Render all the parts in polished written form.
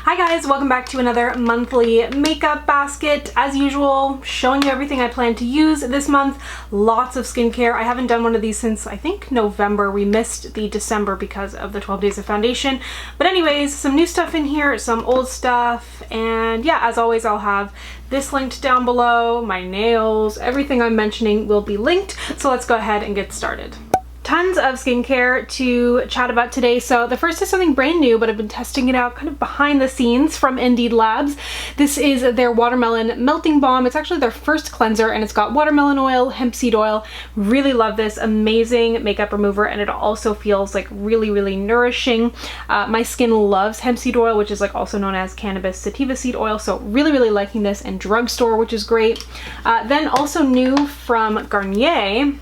Hi guys, welcome back to another monthly makeup basket. As usual, showing you everything I plan to use this month. Lots of skincare. I haven't done one of these since I think November. We missed the December because of the 12 days of foundation. But anyways, some new stuff in here, some old stuff, and yeah, as always, I'll have this linked down below. My nails, everything I'm mentioning will be linked. So let's go ahead and get started. Tons of skincare to chat about today. So the first is something brand new, but I've been testing it out kind of behind the scenes from Indeed Labs. This is their Watermelon Melting Balm. It's actually their first cleanser and it's got watermelon oil, hemp seed oil. Really love this. Amazing makeup remover, and it also feels like really nourishing. My skin loves hemp seed oil, which is like also known as cannabis sativa seed oil. So really liking this, and drugstore, which is great. Then also new from Garnier.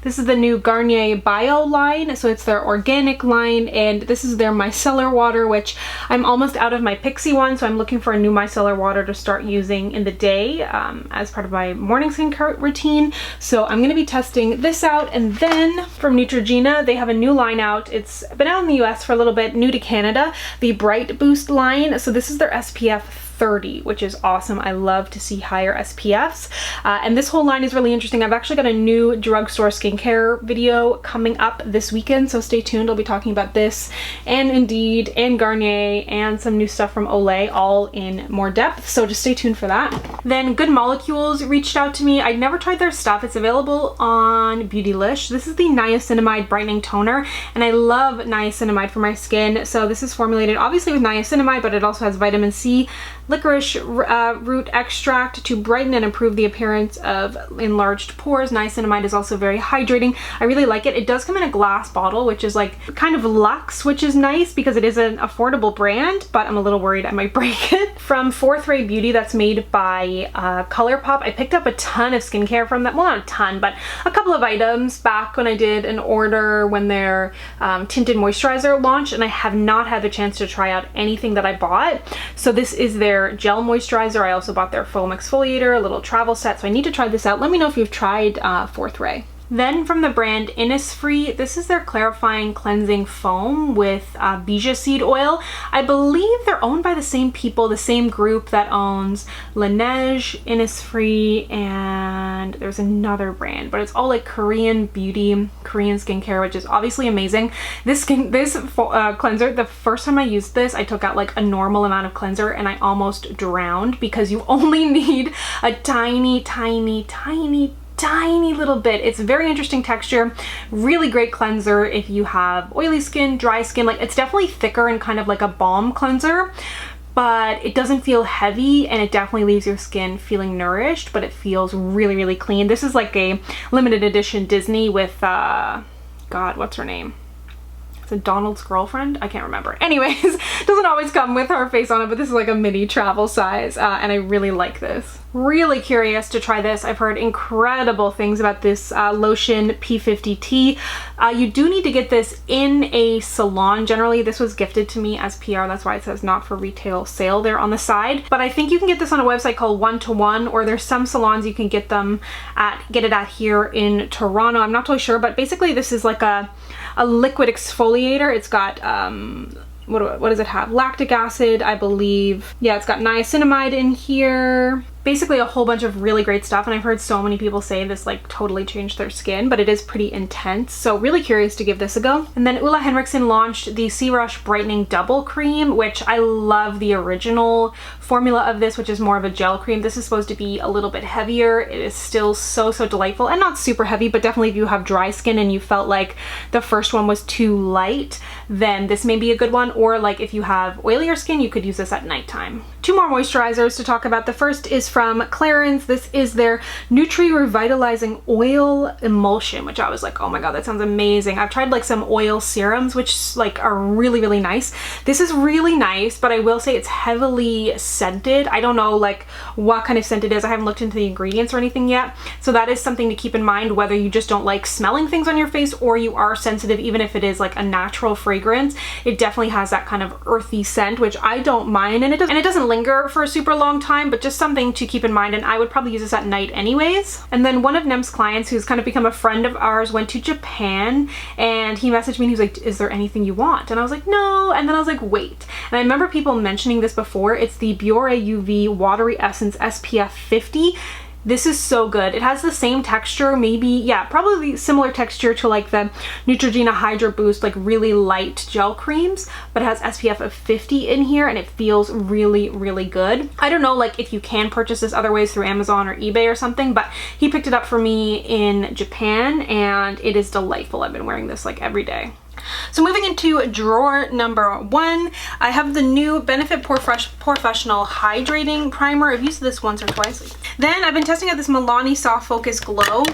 This is the new Garnier Bio line, so it's their organic line, and this is their Micellar Water, which I'm almost out of my Pixie one, so I'm looking for a new Micellar Water to start using in the day as part of my morning skincare routine. So I'm going to be testing this out. And then from Neutrogena, they have a new line out. It's been out in the US for a little bit, new to Canada, the Bright Boost line. So this is their SPF 30, which is awesome. I love to see higher SPFs. And this whole line is really interesting. I've actually got a new drugstore skincare video coming up this weekend, so stay tuned. I'll be talking about this and Indeed and Garnier and some new stuff from Olay, all in more depth, so just stay tuned for that. Then Good Molecules reached out to me. I'd never tried their stuff. It's available on Beautylish. This is the Niacinamide Brightening Toner, and I love niacinamide for my skin. So this is formulated obviously with niacinamide, but it also has vitamin C, licorice root extract to brighten and improve the appearance of enlarged pores. Niacinamide is also very hydrating. I really like it. It does come in a glass bottle, which is like kind of luxe, which is nice because it is an affordable brand, but I'm a little worried I might break it. From Fourth Ray Beauty, that's made by ColourPop. I picked up a ton of skincare from them. Well, not a ton, but a couple of items back when I did an order when their Tinted Moisturizer launched, and I have not had the chance to try out anything that I bought. So this is their gel moisturizer. I also bought their foam exfoliator, a little travel set, so I need to try this out. Let me know if you've tried Fourth Ray. Then from the brand Innisfree, this is their clarifying cleansing foam with beja seed oil. I believe they're owned by the same people, the same group that owns Laneige, Innisfree, and there's another brand, but it's all like Korean beauty, Korean skincare, which is obviously amazing. This cleanser, the first time I used this, I took out like a normal amount of cleanser and I almost drowned because you only need a tiny little bit. It's a very interesting texture, really great cleanser if you have oily skin, dry skin. Like, it's definitely thicker and kind of like a balm cleanser, but it doesn't feel heavy, and it definitely leaves your skin feeling nourished, but it feels really clean. This is like a limited edition Disney with God, what's her name? Donald's girlfriend? I can't remember. Anyways, doesn't always come with her face on it, but this is like a mini travel size, and I really like this. Really curious to try this. I've heard incredible things about this lotion P50T. You do need to get this in a salon. Generally, this was gifted to me as PR. That's why it says not for retail sale there on the side. But I think you can get this on a website called 1-to-1, or there's some salons you can get it at here in Toronto. I'm not totally sure, but basically this is like a liquid exfoliator. It's got what does it have? Lactic acid, I believe. Yeah, it's got niacinamide in here. Basically a whole bunch of really great stuff, and I've heard so many people say this like totally changed their skin, but it is pretty intense, so really curious to give this a go. And then Ulla Henriksen launched the C Rush Brightening Double Cream, which I love the original formula of this, which is more of a gel cream. This is supposed to be a little bit heavier. It is still so delightful, and not super heavy, but definitely if you have dry skin and you felt like the first one was too light, then this may be a good one. Or like if you have oilier skin, you could use this at nighttime. Two more moisturizers to talk about. The first is from Clarins. This is their Nutri Revitalizing Oil Emulsion, which I was like, oh my god, that sounds amazing. I've tried like some oil serums, which like are really nice. This is really nice, but I will say it's heavily scented. I don't know like what kind of scent it is. I haven't looked into the ingredients or anything yet, so that is something to keep in mind, whether you just don't like smelling things on your face or you are sensitive. Even if it is like a natural fragrance, it definitely has that kind of earthy scent, which I don't mind, and it doesn't linger for a super long time, but just something to keep in mind, and I would probably use this at night anyways. And then one of Nem's clients, who's kind of become a friend of ours, went to Japan, and he messaged me and he was like, is there anything you want? And I was like, no. And then I was like, wait. And I remember people mentioning this before. It's the Biore UV Watery Essence SPF 50. This is so good. It has the same texture, maybe, yeah, probably similar texture to like the Neutrogena Hydra Boost, like really light gel creams, but it has SPF of 50 in here and it feels really, really good. I don't know like if you can purchase this other ways through Amazon or eBay or something, but he picked it up for me in Japan and it is delightful. I've been wearing this like every day. So moving into drawer number 1, I have the new Benefit Porefessional Hydrating Primer. I've used this once or twice. Then I've been testing out this Milani Soft Focus Glow.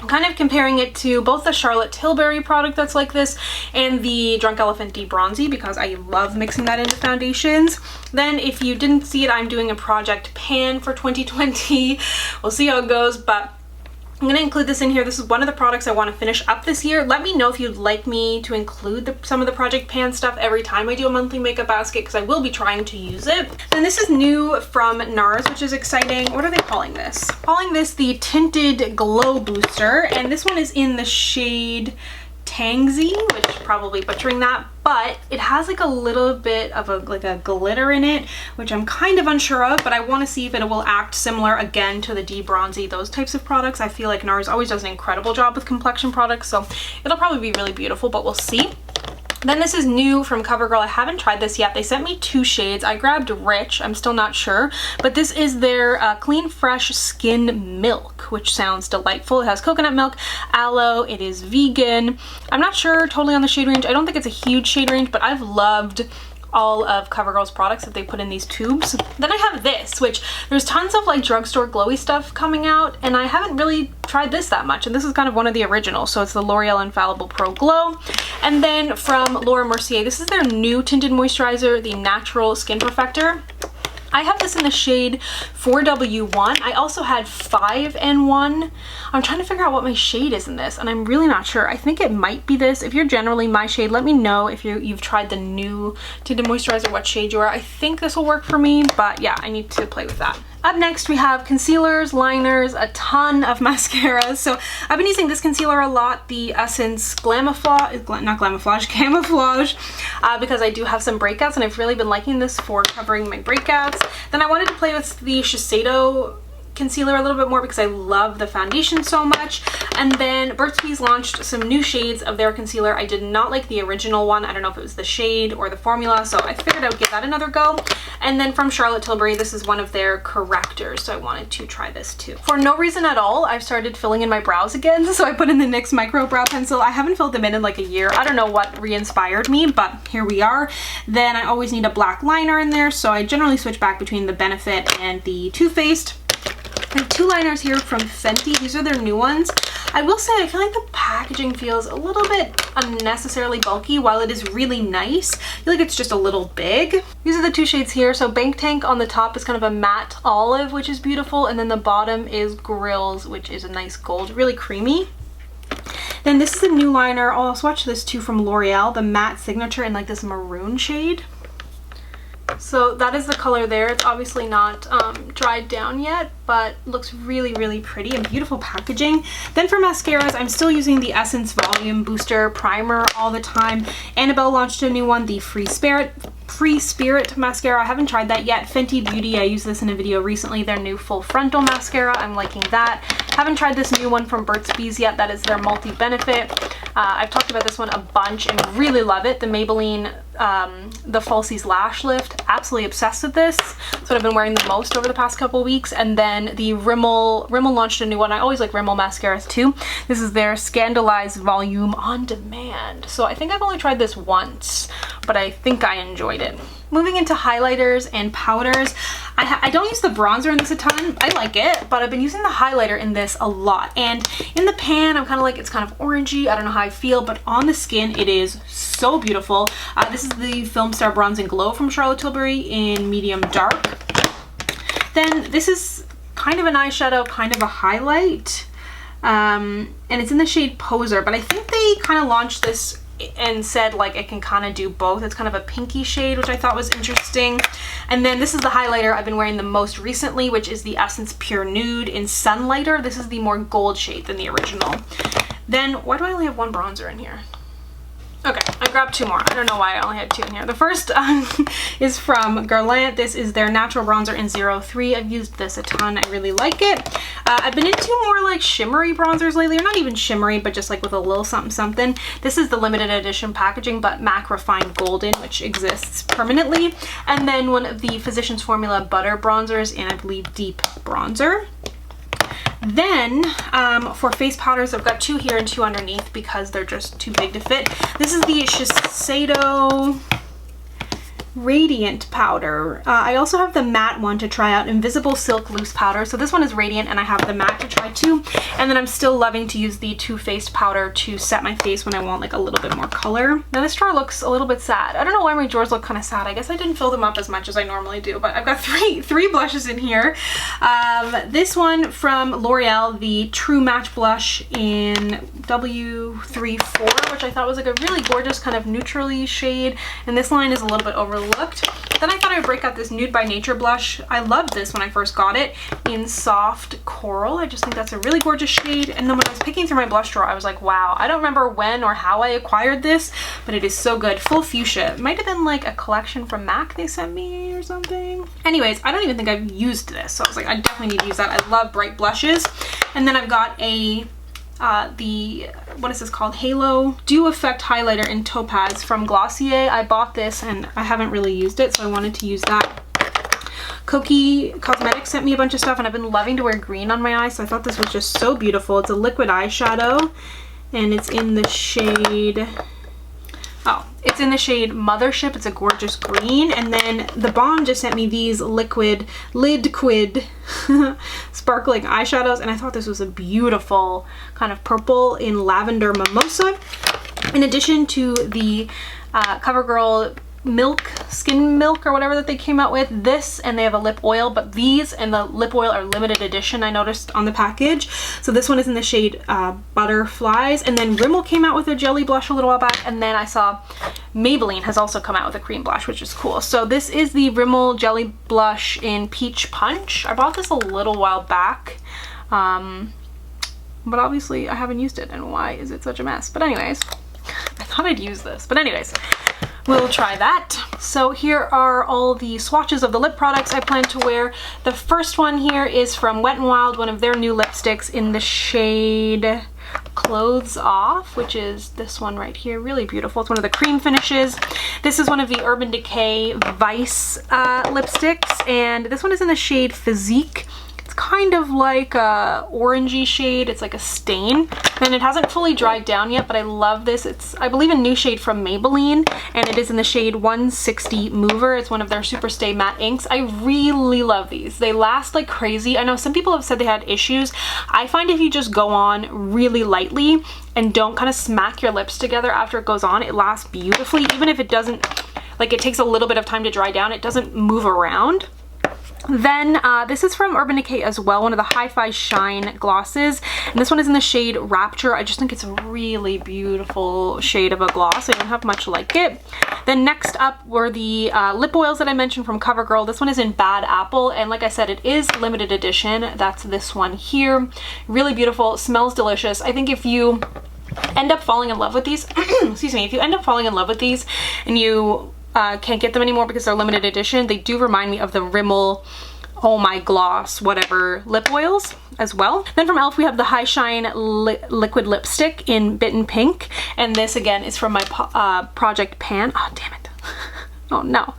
I'm kind of comparing it to both the Charlotte Tilbury product that's like this and the Drunk Elephant Bronzy because I love mixing that into foundations. Then if you didn't see it, I'm doing a Project Pan for 2020. We'll see how it goes, but I'm going to include this in here. This is one of the products I want to finish up this year. Let me know if you'd like me to include some of the Project Pan stuff every time I do a monthly makeup basket because I will be trying to use it. And this is new from NARS, which is exciting. What are they calling this? Calling this the Tinted Glow Booster, and this one is in the shade Tangsy, which is probably butchering that, but it has like a little bit of a glitter in it, which I'm kind of unsure of, but I want to see if it will act similar again to the Bronzy, those types of products. I feel like NARS always does an incredible job with complexion products, so it'll probably be really beautiful, but we'll see. Then this is new from CoverGirl. I haven't tried this yet. They sent me 2 shades. I grabbed Rich. I'm still not sure. But this is their Clean Fresh Skin Milk, which sounds delightful. It has coconut milk, aloe. It is vegan. I'm not sure totally on the shade range. I don't think it's a huge shade range, but I've loved all of CoverGirl's products that they put in these tubes. Then I have this, which there's tons of like drugstore glowy stuff coming out, and I haven't really tried this that much, and this is kind of one of the originals. So it's the L'Oreal Infallible Pro Glow. And then from Laura Mercier, this is their new tinted moisturizer, the Natural Skin Perfector. I have this in the shade 4W1. I also had 5N1. I'm trying to figure out what my shade is in this, and I'm really not sure. I think it might be this. If you're generally my shade, let me know if you've tried the new tinted moisturizer, what shade you are. I think this will work for me, but yeah, I need to play with that. Up next, we have concealers, liners, a ton of mascaras. So I've been using this concealer a lot, the Essence Camouflage, because I do have some breakouts, and I've really been liking this for covering my breakouts. Then I wanted to play with the Shiseido concealer a little bit more because I love the foundation so much. And then Burt's Bees launched some new shades of their concealer. I did not like the original one. I don't know if it was the shade or the formula, so I figured I would give that another go. And then from Charlotte Tilbury, this is one of their correctors, so I wanted to try this too. For no reason at all, I've started filling in my brows again, so I put in the NYX Micro Brow Pencil. I haven't filled them in like a year. I don't know what re-inspired me, but here we are. Then I always need a black liner in there, so I generally switch back between the Benefit and the Too Faced. I have 2 liners here from Fenty. These are their new ones. I will say I feel like the packaging feels a little bit unnecessarily bulky while it is really nice. I feel like it's just a little big. These are the 2 shades here. So Bank Tank on the top is kind of a matte olive, which is beautiful. And then the bottom is Grills, which is a nice gold, really creamy. Then this is a new liner. I'll swatch this too from L'Oreal, the Matte Signature in like this maroon shade. So that is the color there. It's obviously not dried down yet, but looks really, really pretty and beautiful packaging. Then for mascaras, I'm still using the Essence Volume Booster Primer all the time. Annabelle launched a new one, the Free Spirit mascara. I haven't tried that yet. Fenty Beauty, I used this in a video recently, their new Full Frontal mascara. I'm liking that. Haven't tried this new one from Burt's Bees yet. That is their multi-benefit. I've talked about this one a bunch and really love it. The Maybelline, the Falsies Lash Lift. Absolutely obsessed with this. That's what I've been wearing the most over the past couple weeks. And then the Rimmel launched a new one. I always like Rimmel mascaras too. This is their Scandalized Volume On Demand. So I think I've only tried this once, but I think I enjoyed it. Moving into highlighters and powders, I don't use the bronzer in this a ton. I like it, but I've been using the highlighter in this a lot. And in the pan, I'm kind of like, it's kind of orangey. I don't know how I feel, but on the skin, it is so beautiful. This is the Film Star Bronze and Glow from Charlotte Tilbury in medium dark. Then this is kind of an eyeshadow, kind of a highlight. And it's in the shade Poser, but I think they kind of launched this and said like it can kind of do both. It's kind of a pinky shade, which I thought was interesting. And then this is the highlighter I've been wearing the most recently, which is the Essence Pure Nude in Sunlighter. This is the more gold shade than the original. Then, why do I only have one bronzer in here? Okay, I grabbed two more. I don't know why I only had two in here. The first is from Guerlain. This is their natural bronzer in 03. I've used this a ton. I really like it. I've been into more like shimmery bronzers lately, or not even shimmery, but just like with a little something something. This is the limited edition packaging, but MAC Refined Golden, which exists permanently. And then one of the Physicians Formula Butter bronzers in, I believe, Deep Bronzer. Then for face powders, I've got two here and two underneath because they're just too big to fit. This is the Shiseido Radiant powder. I also have the matte one to try out, Invisible Silk Loose Powder. So this one is radiant and I have the matte to try too. And then I'm still loving to use the Too Faced powder to set my face when I want like a little bit more color. Now this drawer looks a little bit sad. I don't know why my drawers look kind of sad. I guess I didn't fill them up as much as I normally do, but I've got three blushes in here. This one from L'Oreal, the True Match Blush in W34, which I thought was like a really gorgeous kind of neutrally shade. And this line is a little bit overlooked. Then I thought I would break out this Nude by Nature blush. I loved this when I first got it in Soft Coral. I just think that's a really gorgeous shade. And then when I was picking through my blush drawer, I was like, wow, I don't remember when or how I acquired this, but it is so good. Full Fuchsia. It might have been like a collection from MAC they sent me or something. Anyways, I don't even think I've used this. So I was like, I definitely need to use that. I love bright blushes. And then I've got a what is this called? Halo Dew Effect highlighter in Topaz from Glossier. I bought this and I haven't really used it, so I wanted to use that. Koki Cosmetics sent me a bunch of stuff and I've been loving to wear green on my eyes, so I thought this was just so beautiful. It's a liquid eyeshadow and it's in the shade, it's in the shade Mothership. It's a gorgeous green. And then the Balm just sent me these liquid sparkling eyeshadows, and I thought this was a beautiful kind of purple in Lavender Mimosa. In addition to the CoverGirl Skin Milk or whatever that they came out with, this, and they have a lip oil, but these and the lip oil are limited edition, I noticed on the package. So this one is in the shade Butterflies. And then Rimmel came out with a jelly blush a little while back, and then I saw Maybelline has also come out with a cream blush, which is cool. So this is the Rimmel jelly blush in Peach Punch. I bought this a little while back, but obviously I haven't used it, and why is it such a mess? But anyways, I thought I'd use this, but anyways, we'll try that. So here are all the swatches of the lip products I plan to wear. The first one here is from Wet n Wild, one of their new lipsticks in the shade Clothes Off, which is this one right here. Really beautiful. It's one of the cream finishes. This is one of the Urban Decay Vice lipsticks, and this one is in the shade Physique. It's kind of like a orangey shade. It's like a stain, and it hasn't fully dried down yet, but I love this. It's, I believe, a new shade from Maybelline, and it is in the shade 160 Mover. It's one of their Super Stay Matte inks. I really love these. They last like crazy. I know some people have said they had issues. I find if you just go on really lightly and don't kind of smack your lips together after it goes on, it lasts beautifully. Even if it doesn't, like, it takes a little bit of time to dry down, it doesn't move around. Then this is from Urban Decay as well, one of the Hi-Fi Shine glosses, and this one is in the shade Rapture. I just think it's a really beautiful shade of a gloss. I don't have much like it. Then next up were the lip oils that I mentioned from CoverGirl. This one is in Bad Apple, and like I said, it is limited edition. That's this one here. Really beautiful, smells delicious. I think if you end up falling in love with these, excuse me, if you end up falling in love with these and you can't get them anymore because they're limited edition, they do remind me of the Rimmel Oh My Gloss whatever lip oils as well. Then from e.l.f. we have the High Shine liquid lipstick in Bitten Pink, and this again is from my Project Pan. Oh damn it. Oh no.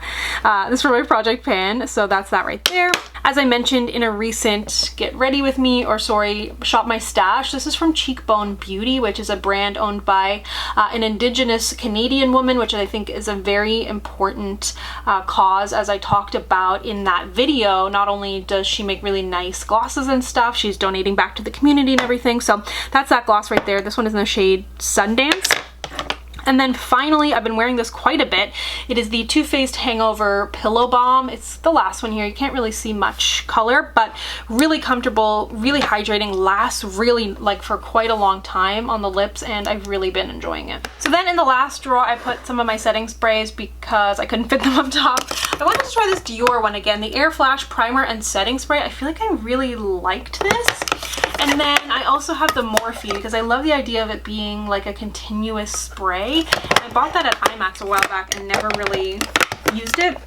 This is from my Project Pan, so that's that right there. As I mentioned in a recent Get Ready With Me, or sorry, Shop My Stash, this is from Cheekbone Beauty, which is a brand owned by an Indigenous Canadian woman, which I think is a very important cause, as I talked about in that video. Not only does she make really nice glosses and stuff, she's donating back to the community and everything. So that's that gloss right there. This one is in the shade Sundance. And then finally, I've been wearing this quite a bit. It is the Too Faced Hangover Pillow Balm. It's the last one here. You can't really see much color, but really comfortable, really hydrating, lasts really like for quite a long time on the lips, and I've really been enjoying it. So then in the last drawer, I put some of my setting sprays because I couldn't fit them up top. I wanted to try this Dior one again, the Air Flash Primer and Setting Spray. I feel like I really liked this. And then I also have the Morphe because I love the idea of it being like a continuous spray. I bought that at IMAX a while back and never really used it.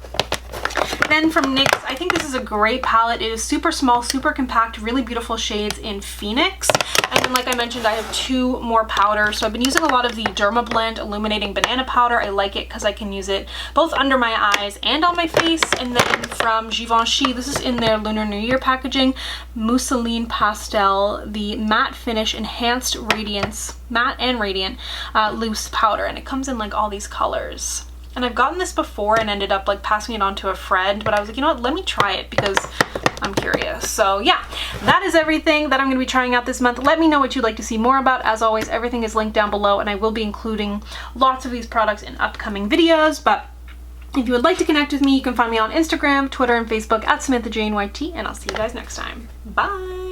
Then from NYX, I think this is a great palette. It is super small, super compact, really beautiful shades in Phoenix. And then like I mentioned, I have 2 more powders. So I've been using a lot of the Derma Blend Illuminating Banana Powder. I like it because I can use it both under my eyes and on my face. And then from Givenchy, this is in their Lunar New Year packaging, Mousseline Pastel, the Matte Finish Enhanced Radiance, Matte and Radiant Loose Powder. And it comes in like all these colors. And I've gotten this before and ended up like passing it on to a friend, but I was like, you know what, let me try it because I'm curious. So yeah, that is everything that I'm going to be trying out this month. Let me know what you'd like to see more about. As always, everything is linked down below, and I will be including lots of these products in upcoming videos. But if you would like to connect with me, you can find me on Instagram, Twitter, and Facebook at SamanthaJaneYT, and I'll see you guys next time. Bye!